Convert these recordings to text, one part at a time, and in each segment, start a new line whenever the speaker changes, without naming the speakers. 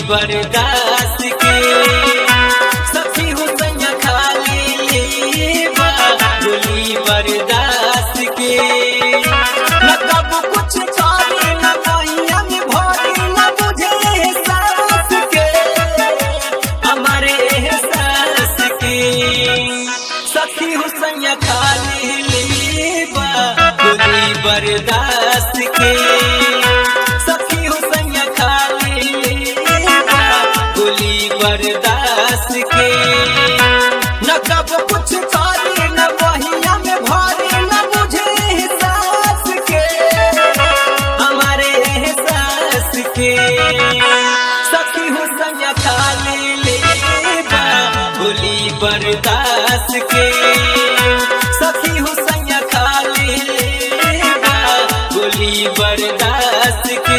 बर्दाश्त के सखी हो सैया खाली लेबा गोली बर्दाश्त के न कब कुछ करे न कहिया में भरे न बुझे एहसास के हमारे एहसास के सखी हो सैया खाली लेबा गोली बर्दाश्त के सखी हो सैया खाली लेबा गोली बर्दाश्त के न कब कुछ करे न बहिया में भरे न बुझे एहसास के हमारे एहसास के सखी हो सैया खाली लेबा गोली बर्दाश्त के सखी हो सैया खाली लेबा गोली बर्दाश्त के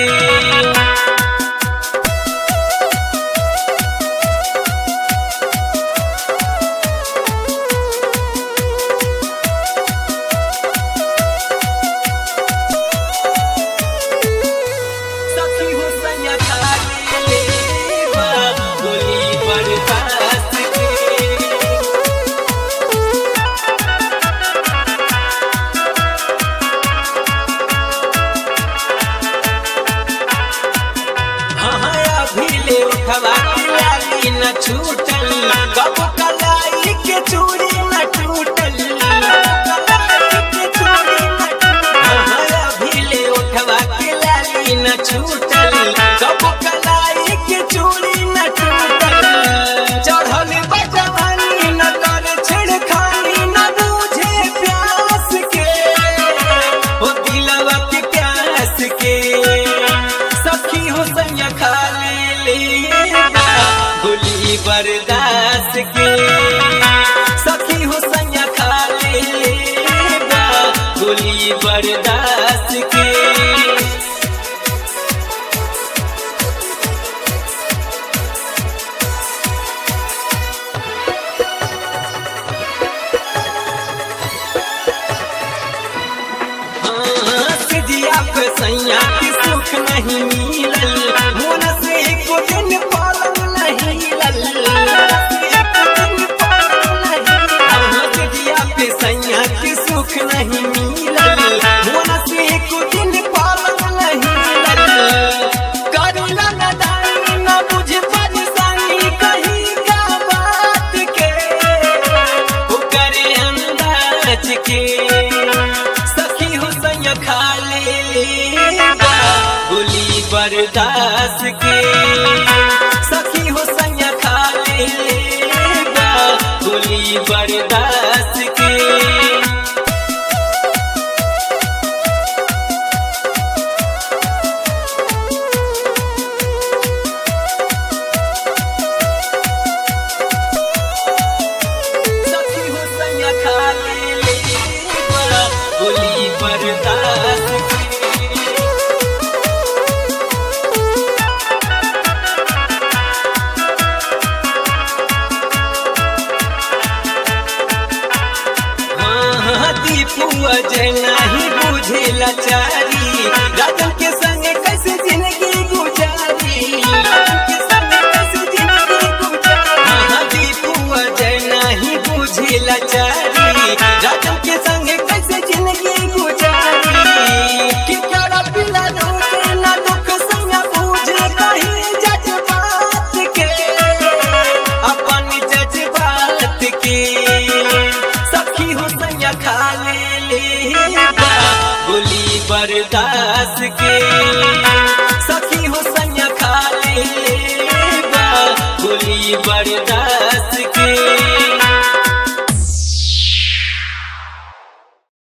सखी हो सैया खाली लेबा गोली बर्दाश्त के खवा लाली न छूटल कब कलाई के चूड़ी न टूटल भीले उठवा के लाली न छूटल कब कलाई के चूड़ी न टूटल चढ़ल बजवानी न कर छेड़खानी न बुझे प्यास के ओ दिलवा के प्यास के सखी हो सैया खाली लेबा गोली बर्दाश्त के सखी हो सैया खाली लेबा गोली बर्दाश्त के सिजिया पे सैया की सुख नहीं मिलल मोन से एको दिन पालन नहीं लल सिजिया पे सैया की सुख नहीं मिलल मोन से एको दिन पालन नहीं लल करुणा न दानी न बुझ परेशानी कहीं का बात के वो करे अंदाज के सखी हो सैया खाली लेबा गोली बर्दाश्त के सखी हो सैया खाली लेबा गोली बर्दाश्त के सखी हो सैया खाली लेबा गोली बर्दाश्त के दीपुआ जय नहीं बुझे लाचारी राजन के संग कैसे जिंदगी गुजारी दीपुआ जय नहीं बुझे लाचारी राजन के संग कैसे जिंदगी गुजारी कि प्यारा पिला रोके ना दुख संग बुझे कहीं जज्बात के अपन जज्बात के सखी हो सैया खाली लेबा गोली बर्दाश्त के सखी हो सैया खाली लेबा गोली बर्दाश्त